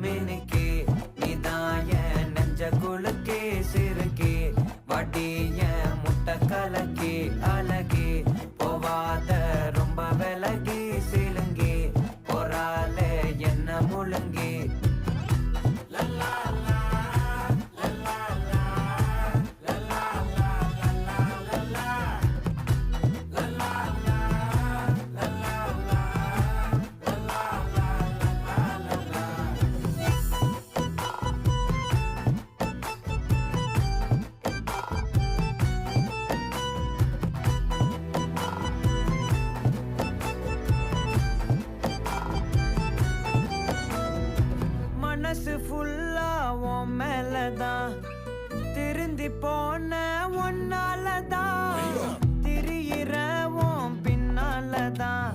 மினுக்கே நீதான் என் நெஞ்ச குலுக்கே சிறுக்கே வடிய முட்டை கலக்கே அழகே போவாத ரொம்ப விலகி சிலுங்கி போறாலே என்ன முழுங்கி மனசு ஃபுல்லா உன் மேலதான் திருந்தி போன ஒன்னாலதான் திரியிற உன் பின்னாலதான்